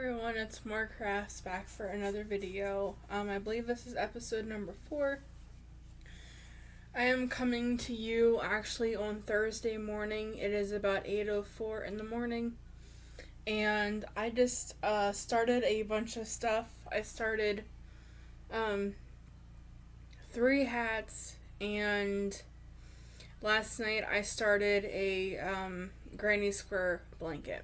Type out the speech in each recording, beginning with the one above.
everyone, it's More Crafts back for another video. I believe this is episode number 4. I am coming to you actually on Thursday morning. It is about 8:04 in the morning. And I just started a bunch of stuff. I started 3 hats, and last night I started a Granny Square blanket.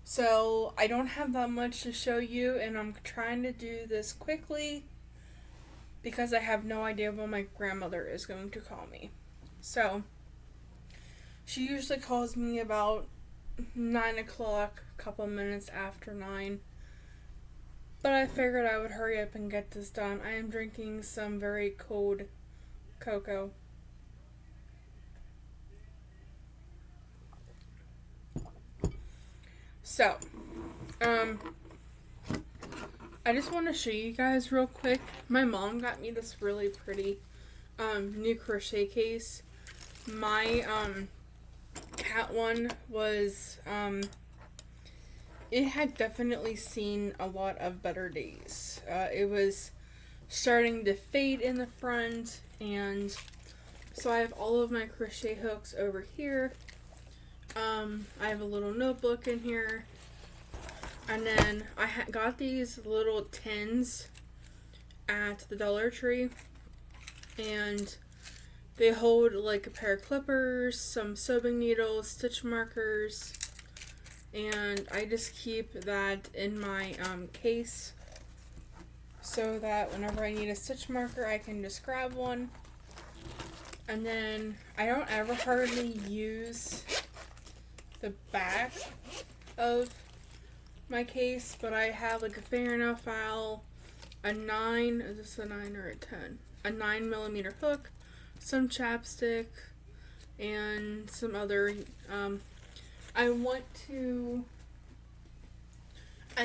So I don't have that much to show you, and I'm trying to do this quickly because I have no idea what my grandmother is going to call me. So she usually calls me about 9 o'clock, a couple minutes after 9. But I figured I would hurry up and get this done. I am drinking some very cold cocoa. So, I just want to show you guys real quick. My mom got me this really pretty, new crochet case. My, cat one was, it had definitely seen a lot of better days. It was starting to fade in the front, and so I have all of my crochet hooks over here. I have a little notebook in here, and then I got these little tins at the Dollar Tree, and they hold like a pair of clippers, some sewing needles, stitch markers, and I just keep that in my case so that whenever I need a stitch marker I can just grab one. And then I don't ever hardly use the back of my case, but I have like a fingernail file, a 9, is this a 9 or a 10? A 9mm hook, some chapstick, and some other, I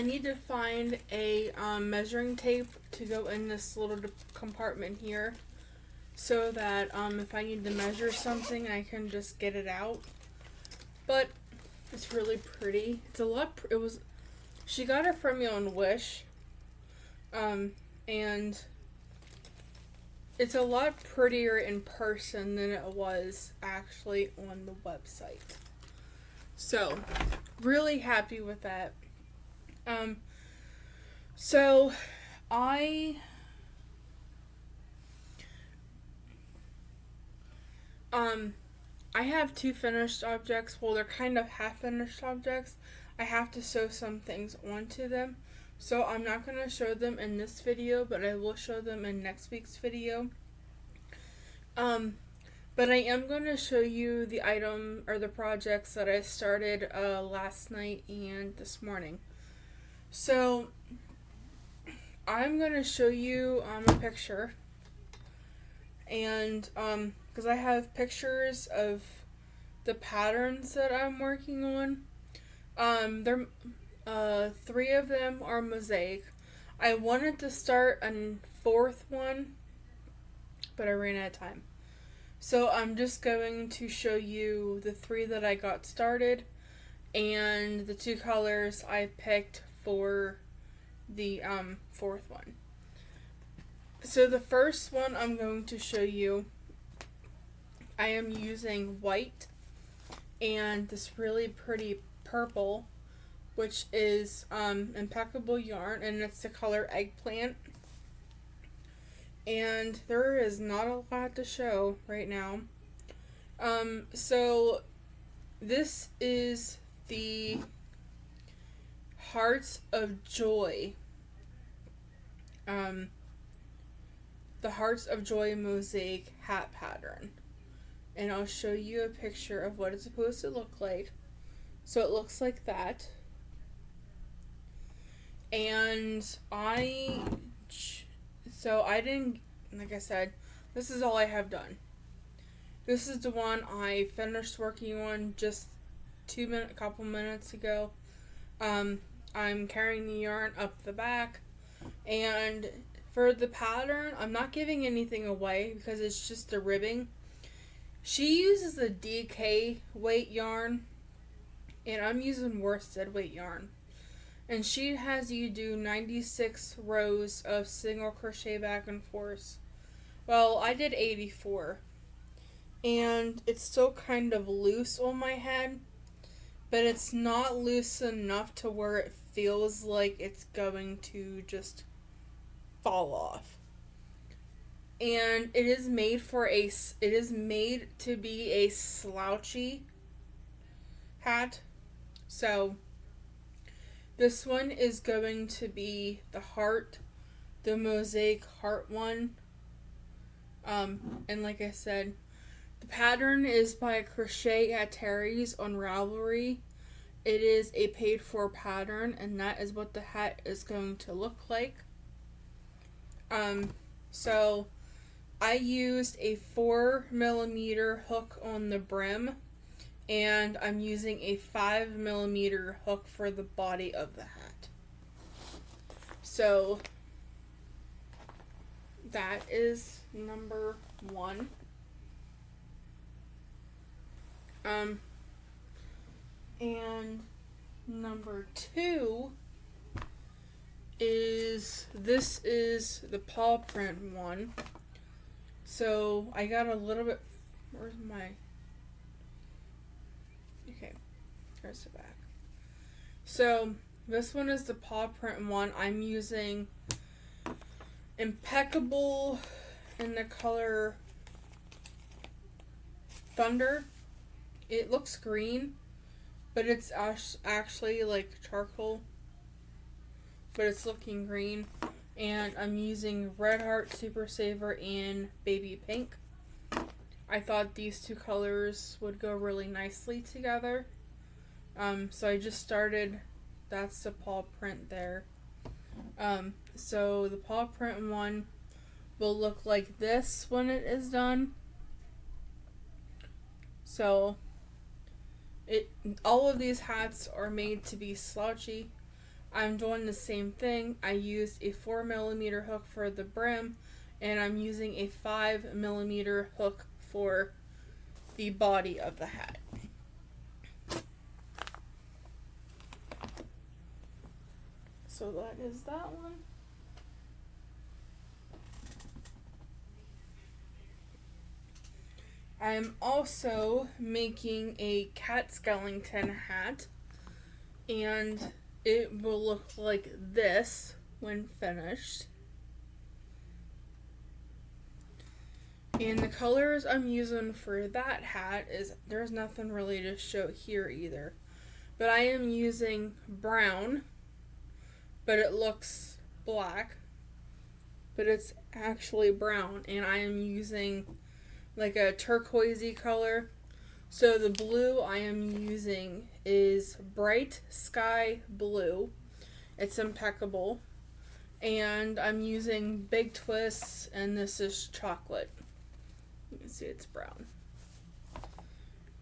need to find a measuring tape to go in this little compartment here so that if I need to measure something I can just get it out. But it's really pretty. She got it from me on Wish. And it's a lot prettier in person than it was actually on the website. So, really happy with that. So I have 2 finished objects. Well, they're kind of half finished objects. I have to sew some things onto them. So I'm not going to show them in this video, but I will show them in next week's video. But I am going to show you the item or the projects that I started last night and this morning. So I'm going to show you a picture, and because I have pictures of the patterns that I'm working on. They're 3 of them are mosaic. I wanted to start a 4th one, but I ran out of time. So I'm just going to show you the 3 that I got started and the 2 colors I picked for the 4th one. So the first one I'm going to show you, I am using white and this really pretty purple, which is impeccable yarn, and it's the color Eggplant. And there is not a lot to show right now. So this is the Hearts of Joy. The Hearts of Joy mosaic hat pattern. And I'll show you a picture of what it's supposed to look like. So it looks like that. And I didn't, like I said, this is all I have done. This is the one I finished working on just a couple minutes ago. I'm carrying the yarn up the back, and for the pattern, I'm not giving anything away because it's just the ribbing. She uses a DK weight yarn, and I'm using worsted weight yarn. And she has you do 96 rows of single crochet back and forth. Well, I did 84. And it's still kind of loose on my head, but it's not loose enough to where it feels like it's going to just fall off. And it is made to be a slouchy hat. So this one is going to be the mosaic heart one. And like I said, the pattern is by Crochet at Terry's on Ravelry. It is a paid for pattern, and that is what the hat is going to look like. So I used a 4mm hook on the brim, and I'm using a 5mm hook for the body of the hat. So that is number 1. And number 2 is the paw print one. So I got a little bit. Where's my? Okay, there's the back. So this one is the paw print one. I'm using Impeccable in the color Thunder. It looks green, but it's actually like charcoal, but it's looking green. And I'm using Red Heart Super Saver in Baby Pink. I thought these two colors would go really nicely together. So I just started, that's the paw print there. So the paw print one will look like this when it is done. So all of these hats are made to be slouchy. I'm doing the same thing. I used a 4mm hook for the brim, and I'm using a 5mm hook for the body of the hat. So that is that one. I'm also making a Cat Skellington hat, and it will look like this when finished. And the colors I'm using for that hat is, there's nothing really to show here either. But I am using brown, but it looks black. But it's actually brown, and I am using like a turquoisey color. So the blue I am using is Bright Sky Blue. It's Impeccable. And I'm using Big Twists, and this is chocolate. You can see it's brown.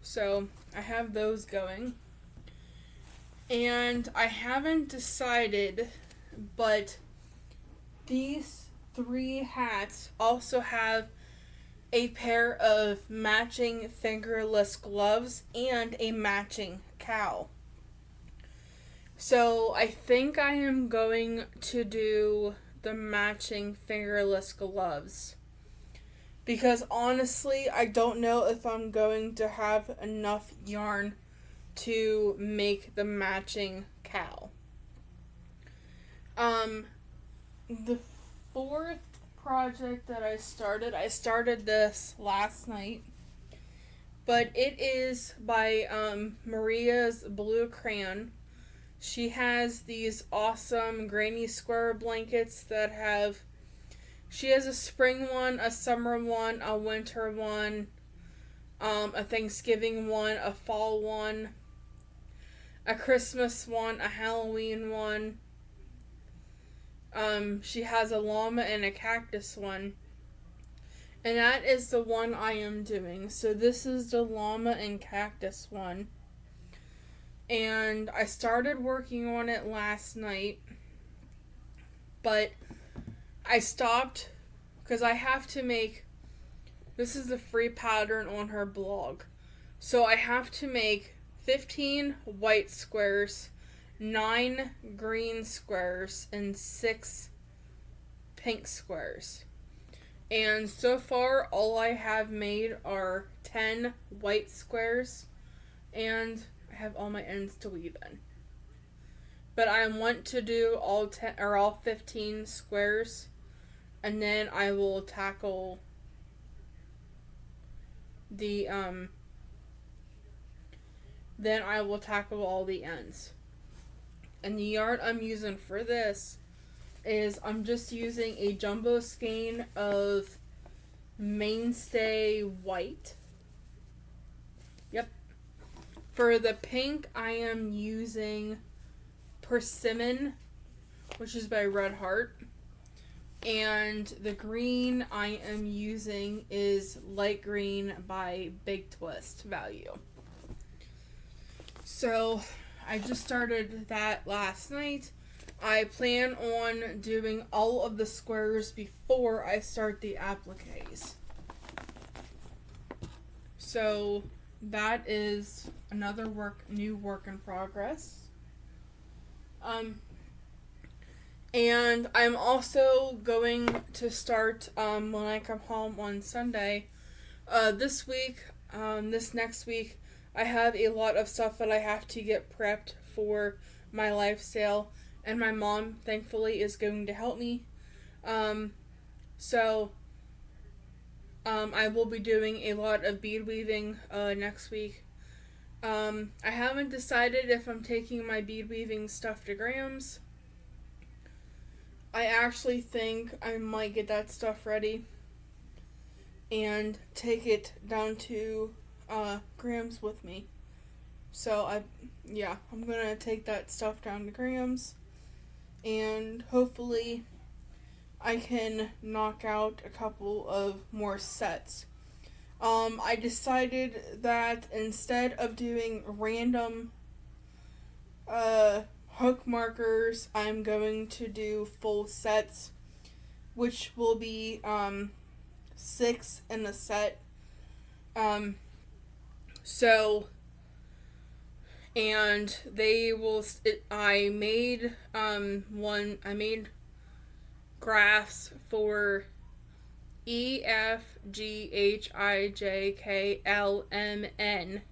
So I have those going. And I haven't decided, but these 3 hats also have a pair of matching fingerless gloves and a matching cowl. So I think I am going to do the matching fingerless gloves, because honestly I don't know if I'm going to have enough yarn to make the matching cowl. The 4th project that I started this last night, but it is by Maria's Blue Crayon. She has these awesome granny square blankets that have, she has a spring one, a summer one, a winter one, a Thanksgiving one, a fall one, a Christmas one, a Halloween one. She has a llama and a cactus one. And that is the one I am doing. So this is the llama and cactus one. And I started working on it last night, but I stopped because I have to make, this is the free pattern on her blog. So I have to make 15 white squares 9 green squares and 6 pink squares. And so far, all I have made are 10 white squares, and I have all my ends to weave in. But I want to do all 10 or all 15 squares, and then I will tackle the then I will tackle all the ends. And the yarn I'm using for this is I'm just using a jumbo skein of Mainstay White. Yep. For the pink, I am using Persimmon, which is by Red Heart. And the green I am using is Light Green by Big Twist Value. So I just started that last night. I plan on doing all of the squares before I start the appliques. So that is another new work in progress. And I'm also going to start when I come home on Sunday. This next week, I have a lot of stuff that I have to get prepped for my life sale, and my mom, thankfully, is going to help me. So I will be doing a lot of bead weaving next week. I haven't decided if I'm taking my bead weaving stuff to Graham's. I actually think I might get that stuff ready and take it down to Graham's with me. So I'm gonna take that stuff down to Graham's, and hopefully I can knock out a couple of more sets. I decided that instead of doing random hook markers, I'm going to do full sets, which will be 6 in a set. And they will. I made graphs for E, F, G, H, I, J, K, L, M, N,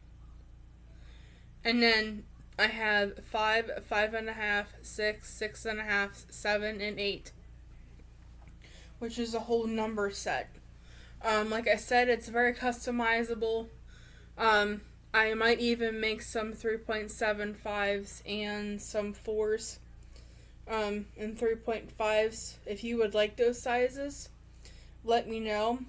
and then I have 5, 5.5, 6, 6.5, 7, and 8, which is a whole number set. Like I said, it's very customizable. I might even make some 3.75s and some 4s, and 3.5s. If you would like those sizes, let me know.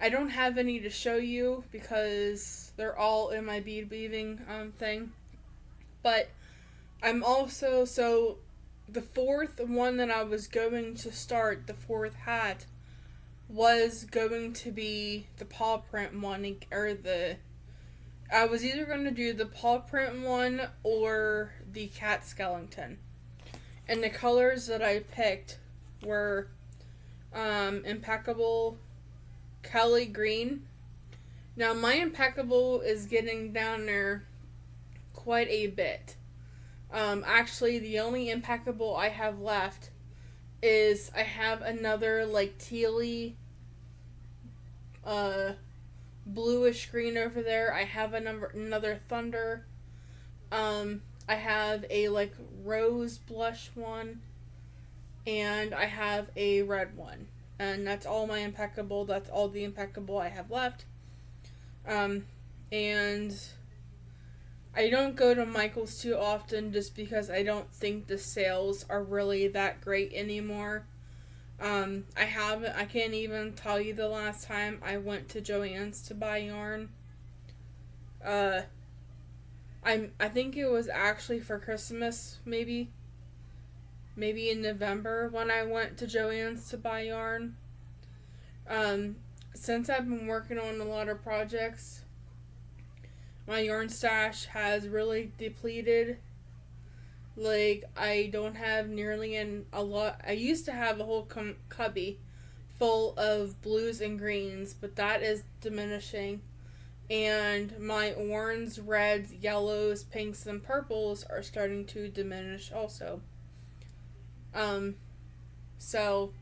I don't have any to show you because they're all in my bead weaving thing. But I'm also, so the fourth one that I was going to start, the fourth hat, was going to be the paw print one, I was either going to do the paw print one or the cat skeleton. And the colors that I picked were Impeccable, Kelly Green. Now my Impeccable is getting down there quite a bit. Actually, the only Impeccable I have left is I have another like tealy, bluish green over there. I have another Thunder. I have a like rose blush one, and I have a red one. And that's all my Impeccable. That's all the Impeccable I have left. And I don't go to Michael's too often just because I don't think the sales are really that great anymore. I can't even tell you the last time I went to Joann's to buy yarn. I think it was actually for Christmas, maybe in November when I went to Joann's to buy yarn. Since I've been working on a lot of projects, my yarn stash has really depleted. Like, I don't have nearly a lot. I used to have a whole cubby full of blues and greens, but that is diminishing. and my orange, reds, yellows, pinks, and purples are starting to diminish also. So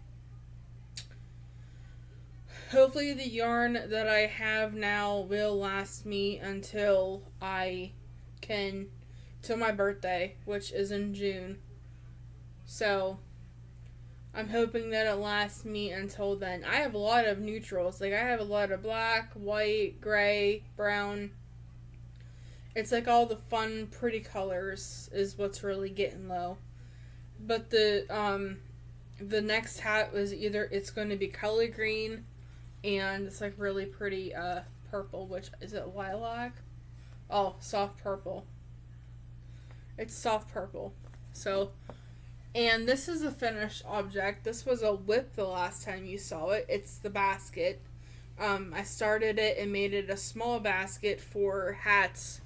hopefully the yarn that I have now will last me until till my birthday, which is in June. So I'm hoping that it lasts me until then. I have a lot of neutrals. Like, I have a lot of black, white, gray, brown. It's like all the fun, pretty colors is what's really getting low. But the next hat was it's going to be color green, and it's like really pretty purple, which is it lilac? Oh, soft purple. It's soft purple. So, and this is a finished object. This was a whip the last time you saw it. It's the basket. I started it and made it a small basket for hats,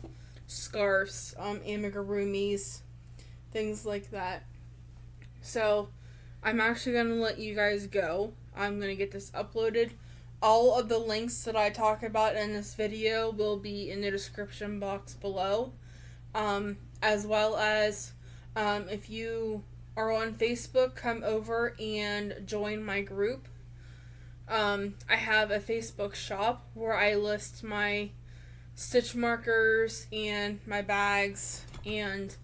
scarves, amigurumis, things like that. So, I'm actually going to let you guys go. I'm going to get this uploaded. All of the links that I talk about in this video will be in the description box below. As well as, if you are on Facebook, come over and join my group. I have a Facebook shop where I list my stitch markers and my bags, and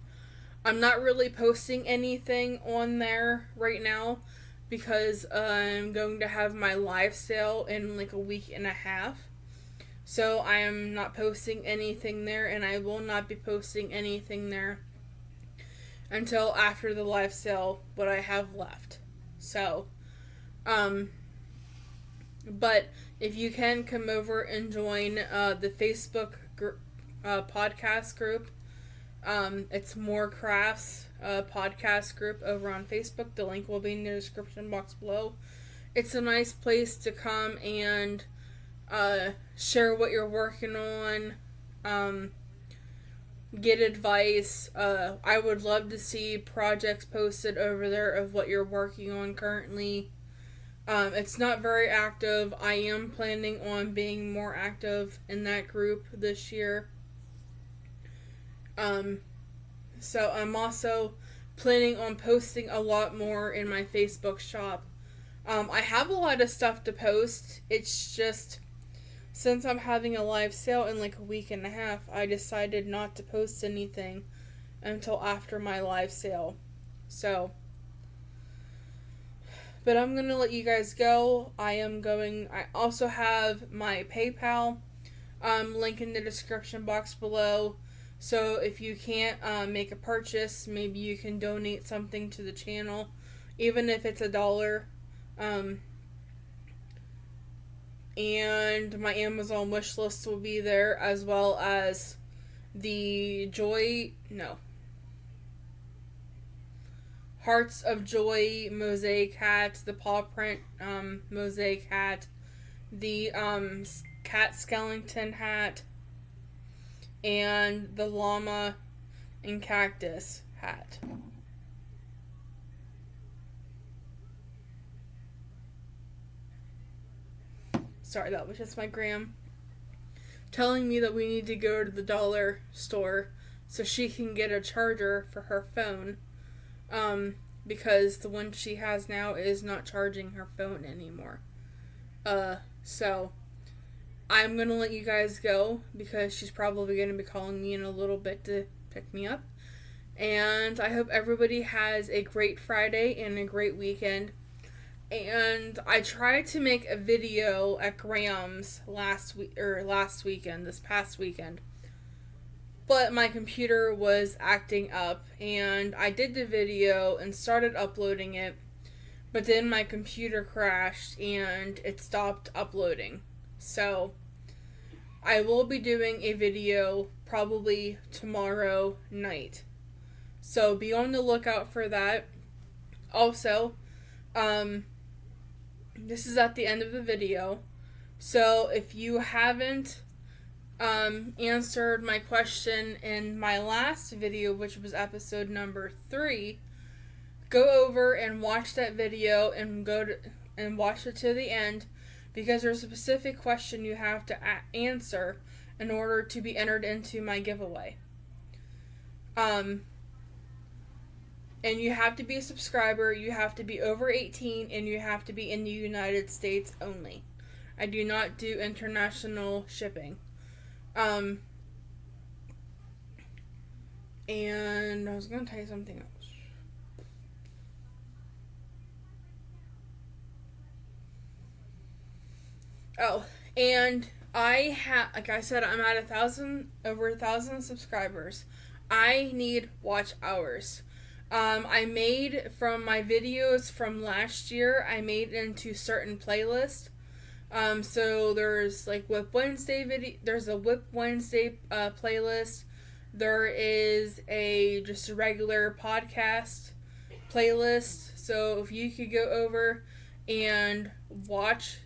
I'm not really posting anything on there right now because I'm going to have my live sale in like a week and a half. So I am not posting anything there, and I will not be posting anything there until after the live sale, what I have left. So, but if you can come over and join the Facebook podcast group, it's More Crafts podcast group over on Facebook. The link will be in the description box below. It's a nice place to come and share what you're working on, get advice. I would love to see projects posted over there of what you're working on currently. It's not very active. I am planning on being more active in that group this year. So I'm also planning on posting a lot more in my Facebook shop. I have a lot of stuff to post. It's just, since I'm having a live sale in like a week and a half, I decided not to post anything until after my live sale. So, but I'm going to let you guys go. I also have my PayPal link in the description box below. So if you can't make a purchase, maybe you can donate something to the channel, even if it's $1. And my Amazon wish list will be there, as well as the Hearts of Joy mosaic hat, the paw print mosaic hat, the cat skeleton hat, and the llama and cactus hat. Sorry, that was just my gram telling me that we need to go to the dollar store so she can get a charger for her phone, because the one she has now is not charging her phone anymore. So I'm going to let you guys go because she's probably going to be calling me in a little bit to pick me up. And I hope everybody has a great Friday and a great weekend. And I tried to make a video at Graham's this past weekend. But my computer was acting up, and I did the video and started uploading it, but then my computer crashed and it stopped uploading. So I will be doing a video probably tomorrow night. So be on the lookout for that. Also, this is at the end of the video. So if you haven't answered my question in my last video, which was episode number 3, go over and watch that video and watch it to the end, because there's a specific question you have to answer in order to be entered into my giveaway. And you have to be a subscriber, you have to be over 18, and you have to be in the United States only. I do not do international shipping. And I was going to tell you something else. Oh, and I have, like I said, I'm at over 1,000 subscribers. I need watch hours. I made from my videos from last year, I made into certain playlists. So there's like Whip Wednesday there's a Whip Wednesday playlist. There is just a regular podcast playlist. So if you could go over and watch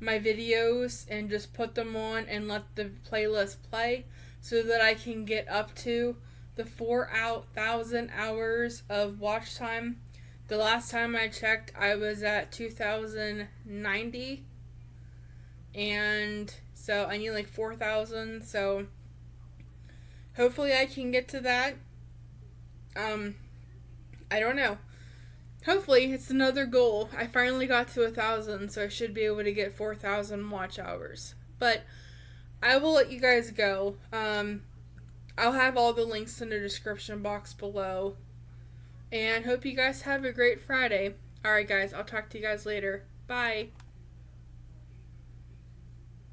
my videos and just put them on and let the playlist play so that I can get up to the 4,000 hours of watch time. The last time I checked, I was at 2,090, and so I need like 4,000, so hopefully I can get to that. I don't know. Hopefully it's another goal. I finally got to 1,000, so I should be able to get 4,000 watch hours. But I will let you guys go. I'll have all the links in the description box below. And hope you guys have a great Friday. Alright guys, I'll talk to you guys later. Bye.